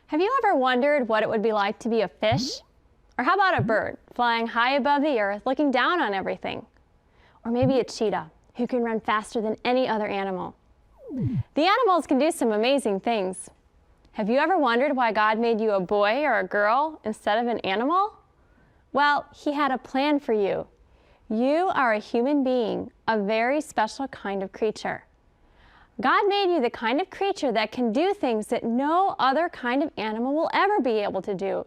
Have you ever wondered what it would be like to be a fish? Or how about a bird, flying high above the earth, looking down on everything? Or maybe a cheetah, who can run faster than any other animal. The animals can do some amazing things. Have you ever wondered why God made you a boy or a girl instead of an animal? Well, He had a plan for you. You are a human being, a very special kind of creature. God made you the kind of creature that can do things that no other kind of animal will ever be able to do.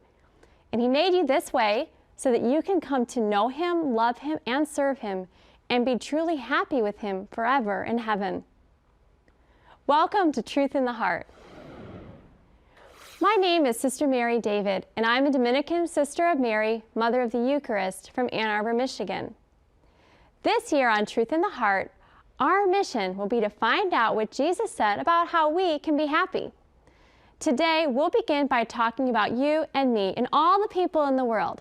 And He made you this way so that you can come to know Him, love Him, and serve Him, and be truly happy with Him forever in heaven. Welcome to Truth in the Heart. My name is Sister Mary David, and I'm a Dominican Sister of Mary, Mother of the Eucharist from Ann Arbor, Michigan. This year on Truth in the Heart, our mission will be to find out what Jesus said about how we can be happy. Today, we'll begin by talking about you and me and all the people in the world.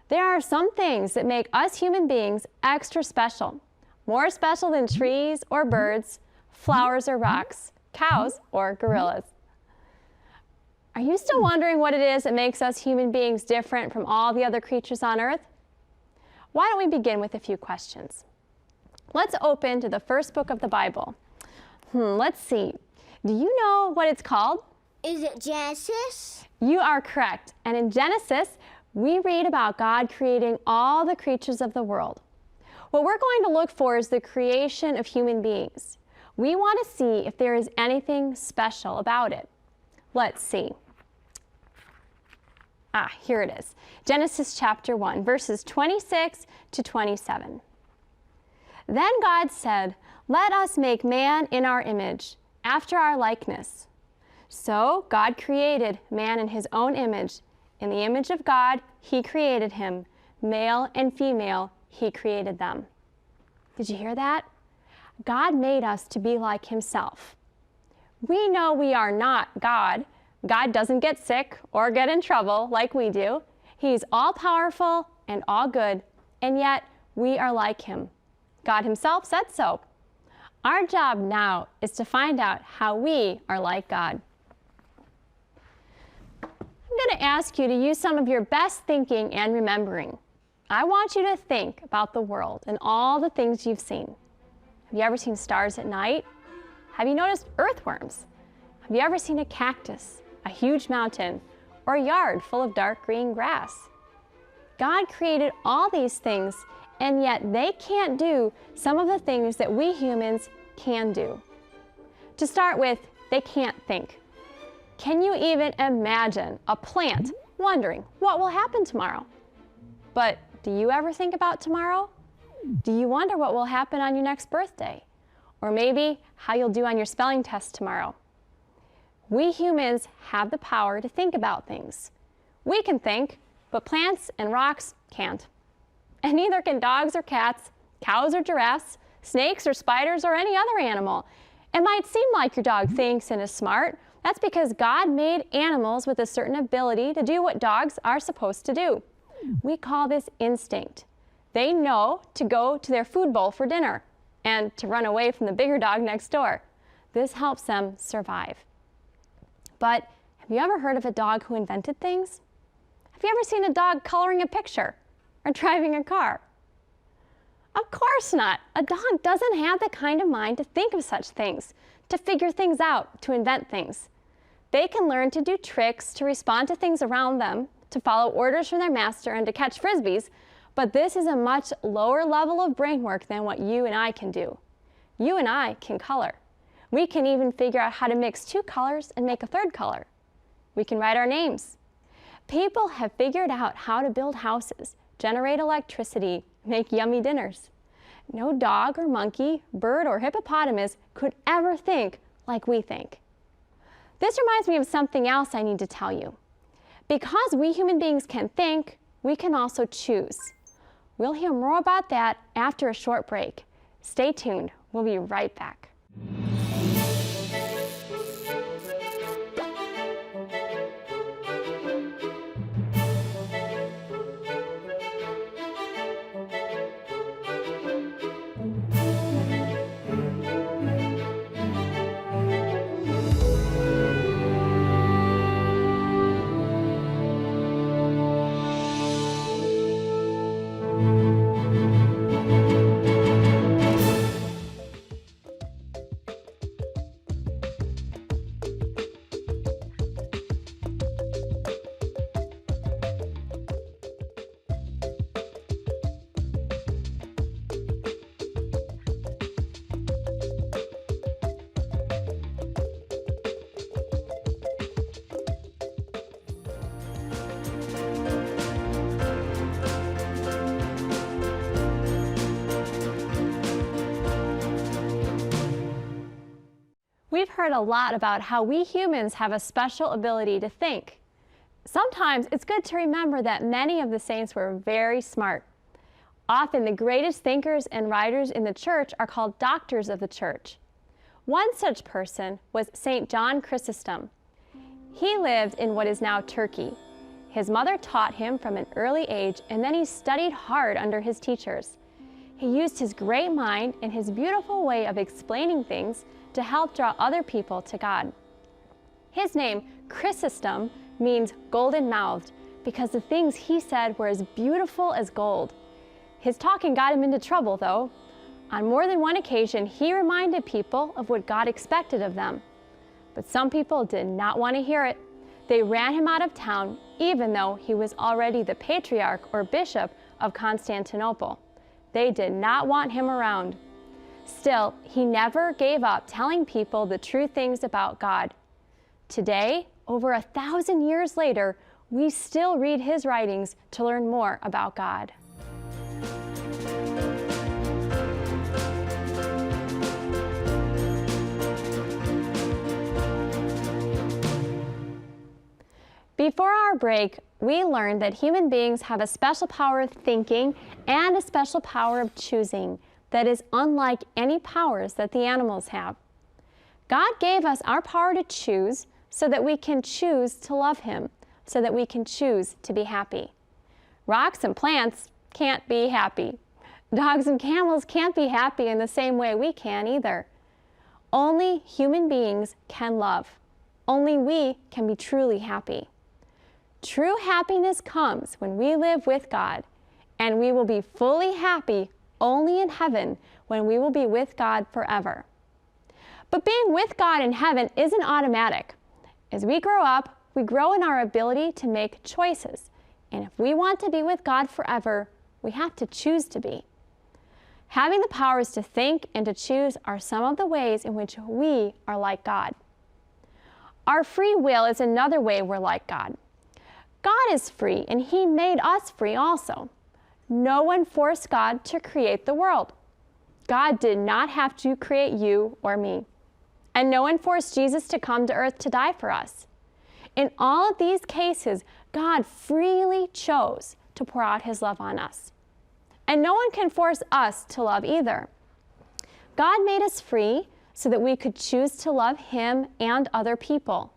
There are some things that make us human beings extra special, more special than trees or birds, flowers or rocks, cows or gorillas. Are you still wondering what it is that makes us human beings different from all the other creatures on earth? Why don't we begin with a few questions? Let's open to the first book of the Bible. Let's see. Do you know what it's called? Is it Genesis? You are correct. And in Genesis, we read about God creating all the creatures of the world. What we're going to look for is the creation of human beings. We want to see if there is anything special about it. Let's see. Here it is. Genesis chapter 1, verses 26 to 27. Then God said, "Let us make man in our image, after our likeness." So God created man in His own image. In the image of God, He created him. Male and female, He created them. Did you hear that? God made us to be like Himself. We know we are not God. God doesn't get sick or get in trouble like we do. He's all-powerful and all good, and yet we are like Him. God Himself said so. Our job now is to find out how we are like God. I'm going to ask you to use some of your best thinking and remembering. I want you to think about the world and all the things you've seen. Have you ever seen stars at night? Have you noticed earthworms? Have you ever seen a cactus, a huge mountain, or a yard full of dark green grass? God created all these things, and yet they can't do some of the things that we humans can do. To start with, they can't think. Can you even imagine a plant wondering what will happen tomorrow? But do you ever think about tomorrow? Do you wonder what will happen on your next birthday? Or maybe how you'll do on your spelling test tomorrow? We humans have the power to think about things. We can think, but plants and rocks can't. And neither can dogs or cats, cows or giraffes, snakes or spiders or any other animal. It might seem like your dog thinks and is smart. That's because God made animals with a certain ability to do what dogs are supposed to do. We call this instinct. They know to go to their food bowl for dinner and to run away from the bigger dog next door. This helps them survive. But have you ever heard of a dog who invented things? Have you ever seen a dog coloring a picture or driving a car? Of course not. A dog doesn't have the kind of mind to think of such things, to figure things out, to invent things. They can learn to do tricks, to respond to things around them, to follow orders from their master, and to catch frisbees, but this is a much lower level of brain work than what you and I can do. You and I can color. We can even figure out how to mix two colors and make a third color. We can write our names. People have figured out how to build houses, generate electricity, make yummy dinners. No dog or monkey, bird or hippopotamus could ever think like we think. This reminds me of something else I need to tell you. Because we human beings can think, we can also choose. We'll hear more about that after a short break. Stay tuned. We'll be right back. we've heard a lot about how we humans have a special ability to think. Sometimes it's good to remember that many of the saints were very smart. Often the greatest thinkers and writers in the church are called doctors of the church. One such person was St. John Chrysostom. He lived in what is now Turkey. His mother taught him from an early age, and then he studied hard under his teachers. He used his great mind and his beautiful way of explaining things to help draw other people to God. His name, Chrysostom, means golden-mouthed because the things he said were as beautiful as gold. His talking got him into trouble, though. On more than one occasion, he reminded people of what God expected of them. But some people did not want to hear it. They ran him out of town, even though he was already the patriarch or bishop of Constantinople. They did not want him around. Still, he never gave up telling people the true things about God. Today, over 1,000 years later, we still read his writings to learn more about God. Before our break, we learned that human beings have a special power of thinking and a special power of choosing that is unlike any powers that the animals have. God gave us our power to choose so that we can choose to love Him, so that we can choose to be happy. Rocks and plants can't be happy. Dogs and camels can't be happy in the same way we can either. Only human beings can love. Only we can be truly happy. True happiness comes when we live with God, and we will be fully happy only in heaven when we will be with God forever. But being with God in heaven isn't automatic. As we grow up, we grow in our ability to make choices, and if we want to be with God forever, we have to choose to be. Having the powers to think and to choose are some of the ways in which we are like God. Our free will is another way we're like God. God is free, and He made us free also. No one forced God to create the world. God did not have to create you or me. And no one forced Jesus to come to earth to die for us. In all of these cases, God freely chose to pour out His love on us. And no one can force us to love either. God made us free so that we could choose to love Him and other people.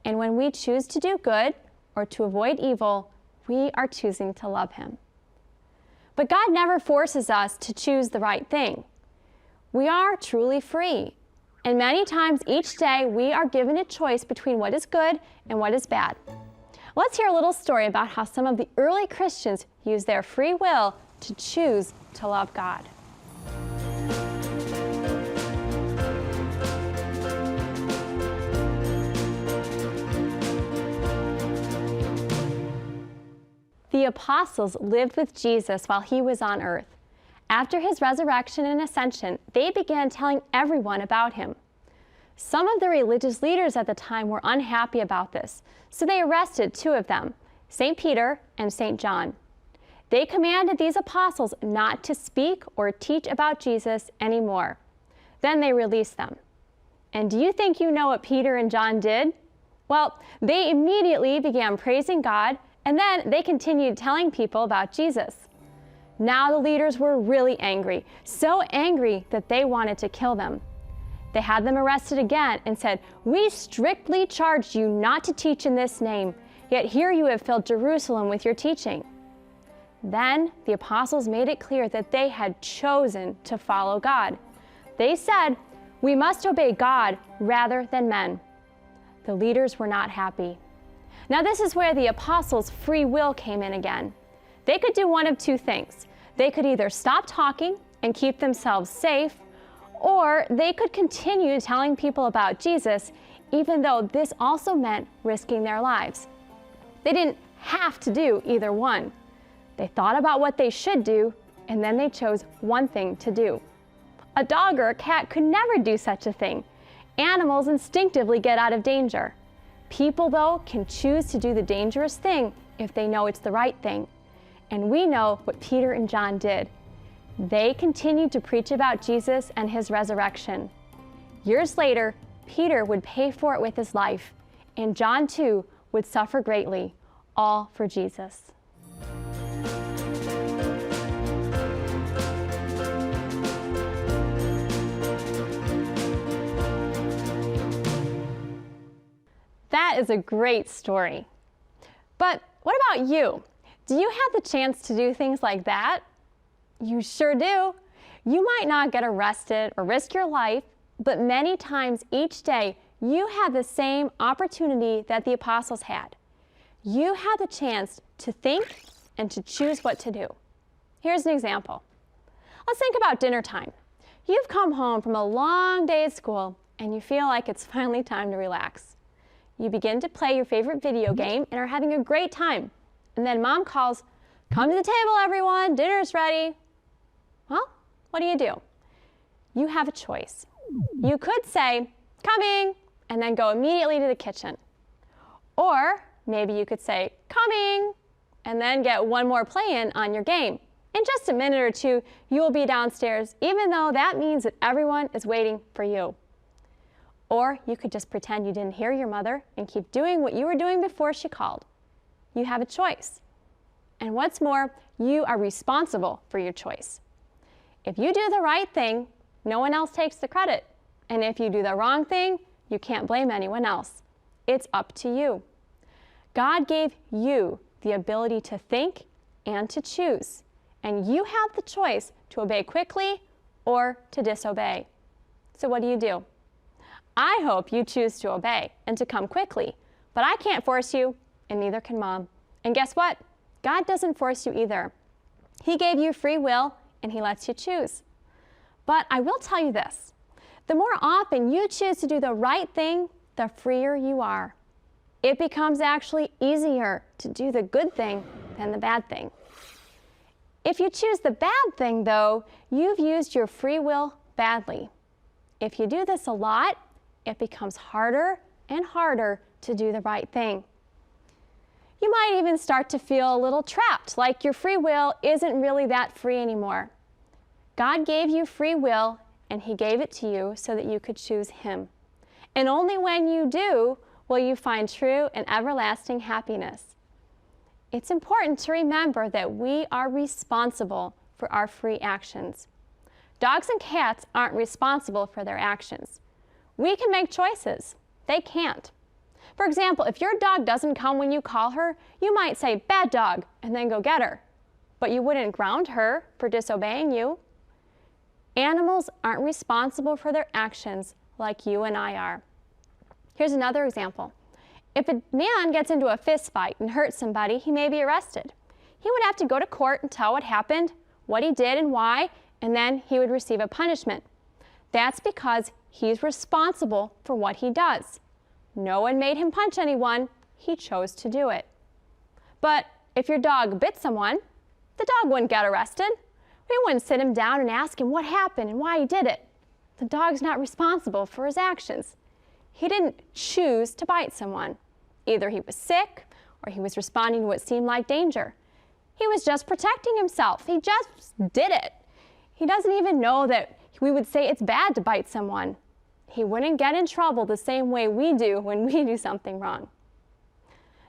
And when we choose to do good or to avoid evil, we are choosing to love Him. But God never forces us to choose the right thing. We are truly free. And many times each day we are given a choice between what is good and what is bad. Let's hear a little story about how some of the early Christians used their free will to choose to love God. The apostles lived with Jesus while He was on earth. After His resurrection and ascension, they began telling everyone about Him. Some of the religious leaders at the time were unhappy about this, so they arrested two of them, St. Peter and St. John. They commanded these apostles not to speak or teach about Jesus anymore. Then they released them. And do you think you know what Peter and John did? Well, they immediately began praising God, and then they continued telling people about Jesus. Now the leaders were really angry, so angry that they wanted to kill them. They had them arrested again and said, "We strictly charged you not to teach in this name, yet here you have filled Jerusalem with your teaching." Then the apostles made it clear that they had chosen to follow God. They said, "We must obey God rather than men." The leaders were not happy. Now this is where the apostles' free will came in again. They could do one of two things. They could either stop talking and keep themselves safe, or they could continue telling people about Jesus, even though this also meant risking their lives. They didn't have to do either one. They thought about what they should do, and then they chose one thing to do. A dog or a cat could never do such a thing. Animals instinctively get out of danger. People, though, can choose to do the dangerous thing if they know it's the right thing. And we know what Peter and John did. They continued to preach about Jesus and His resurrection. Years later, Peter would pay for it with his life, and John too would suffer greatly, all for Jesus. That is a great story. But what about you? Do you have the chance to do things like that? You sure do. You might not get arrested or risk your life, but many times each day you have the same opportunity that the apostles had. You have the chance to think and to choose what to do. Here's an example. Let's think about dinner time. You've come home from a long day at school and you feel like it's finally time to relax. You begin to play your favorite video game and are having a great time. And then mom calls, "Come to the table, everyone, dinner's ready." Well, what do? You have a choice. You could say, "Coming," and then go immediately to the kitchen. Or maybe you could say, "Coming," and then get one more play in on your game. In just a minute or two, you will be downstairs, even though that means that everyone is waiting for you. Or you could just pretend you didn't hear your mother and keep doing what you were doing before she called. You have a choice. And what's more, you are responsible for your choice. If you do the right thing, no one else takes the credit. And if you do the wrong thing, you can't blame anyone else. It's up to you. God gave you the ability to think and to choose. And you have the choice to obey quickly or to disobey. So what do? I hope you choose to obey and to come quickly, but I can't force you, and neither can Mom. And guess what? God doesn't force you either. He gave you free will, and He lets you choose. But I will tell you this, the more often you choose to do the right thing, the freer you are. It becomes actually easier to do the good thing than the bad thing. If you choose the bad thing, though, you've used your free will badly. If you do this a lot, it becomes harder and harder to do the right thing. You might even start to feel a little trapped, like your free will isn't really that free anymore. God gave you free will, and He gave it to you so that you could choose Him. And only when you do will you find true and everlasting happiness. It's important to remember that we are responsible for our free actions. Dogs and cats aren't responsible for their actions. We can make choices. They can't. For example, if your dog doesn't come when you call her, you might say, "Bad dog," and then go get her. But you wouldn't ground her for disobeying you. Animals aren't responsible for their actions like you and I are. Here's another example. If a man gets into a fist fight and hurts somebody, he may be arrested. He would have to go to court and tell what happened, what he did and why, and then he would receive a punishment. That's because he's responsible for what he does. No one made him punch anyone. He chose to do it. But if your dog bit someone, the dog wouldn't get arrested. We wouldn't sit him down and ask him what happened and why he did it. The dog's not responsible for his actions. He didn't choose to bite someone. Either he was sick or he was responding to what seemed like danger. He was just protecting himself. He just did it. He doesn't even know that we would say it's bad to bite someone. He wouldn't get in trouble the same way we do when we do something wrong.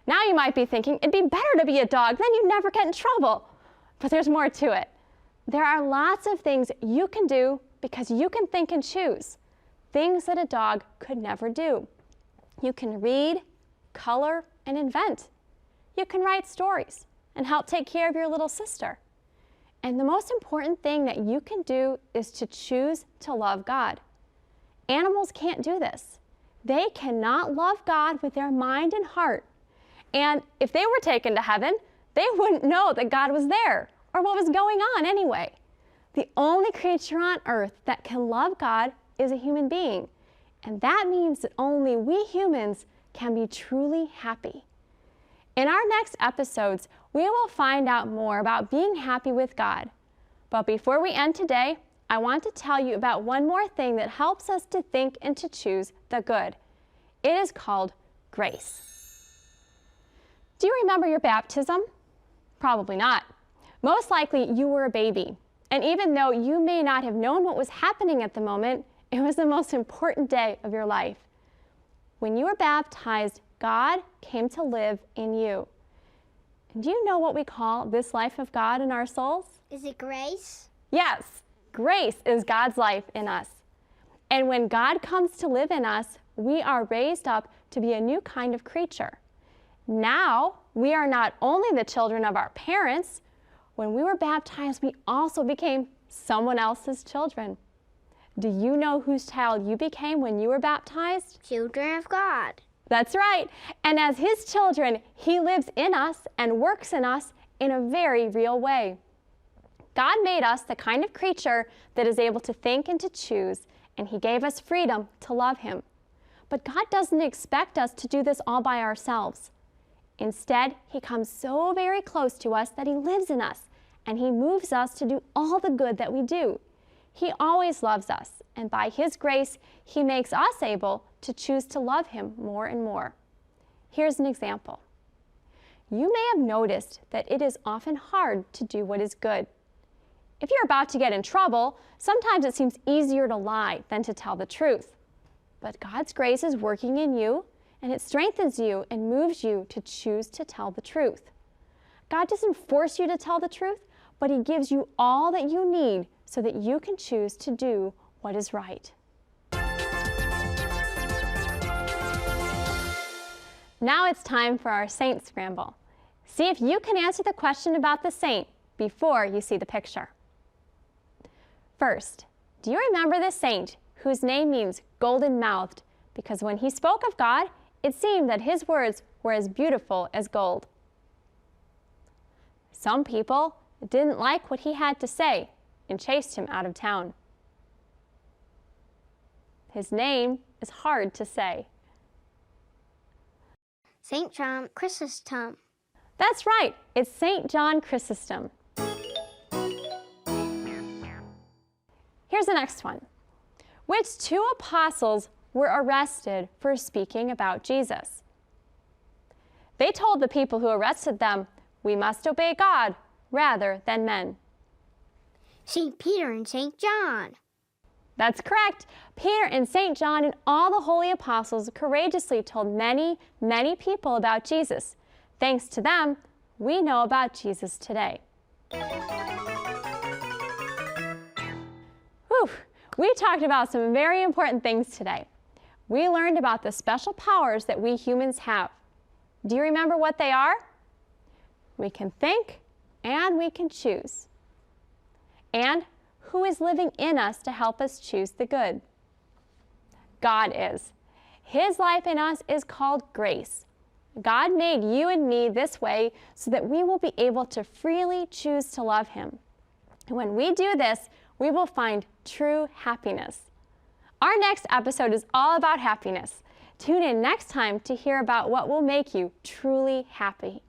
Now you might be thinking, it'd be better to be a dog, then you'd never get in trouble. But there's more to it. There are lots of things you can do because you can think and choose. Things that a dog could never do. You can read, color, and invent. You can write stories and help take care of your little sister. And the most important thing that you can do is to choose to love God. Animals can't do this. They cannot love God with their mind and heart. And if they were taken to heaven, they wouldn't know that God was there or what was going on anyway. The only creature on earth that can love God is a human being. And that means that only we humans can be truly happy. In our next episodes, we will find out more about being happy with God. But before we end today, I want to tell you about one more thing that helps us to think and to choose the good. It is called grace. Do you remember your baptism? Probably not. Most likely you were a baby. And even though you may not have known what was happening at the moment, it was the most important day of your life. When you were baptized, God came to live in you. And do you know what we call this life of God in our souls? Is it grace? Yes, grace is God's life in us. And when God comes to live in us, we are raised up to be a new kind of creature. Now, we are not only the children of our parents. When we were baptized, we also became someone else's children. Do you know whose child you became when you were baptized? Children of God. That's right. And as His children, He lives in us and works in us in a very real way. God made us the kind of creature that is able to think and to choose, and He gave us freedom to love Him. But God doesn't expect us to do this all by ourselves. Instead, He comes so very close to us that He lives in us, and He moves us to do all the good that we do. He always loves us, and by His grace, He makes us able to choose to love Him more and more. Here's an example. You may have noticed that it is often hard to do what is good. If you're about to get in trouble, sometimes it seems easier to lie than to tell the truth. But God's grace is working in you, and it strengthens you and moves you to choose to tell the truth. God doesn't force you to tell the truth, but He gives you all that you need so that you can choose to do what is right. Now it's time for our Saint Scramble. See if you can answer the question about the saint before you see the picture. First, do you remember the saint whose name means golden-mouthed because when he spoke of God, it seemed that his words were as beautiful as gold? Some people didn't like what he had to say and chased him out of town. His name is hard to say. St. John Chrysostom. That's right, it's St. John Chrysostom. Here's the next one. Which two apostles were arrested for speaking about Jesus? They told the people who arrested them, "We must obey God rather than men." St. Peter and St. John. That's correct. Peter and St. John and all the holy apostles courageously told many, many people about Jesus. Thanks to them, we know about Jesus today. Whew, we talked about some very important things today. We learned about the special powers that we humans have. Do you remember what they are? We can think and we can choose. And who is living in us to help us choose the good? God is. His life in us is called grace. God made you and me this way so that we will be able to freely choose to love Him. And when we do this, we will find true happiness. Our next episode is all about happiness. Tune in next time to hear about what will make you truly happy.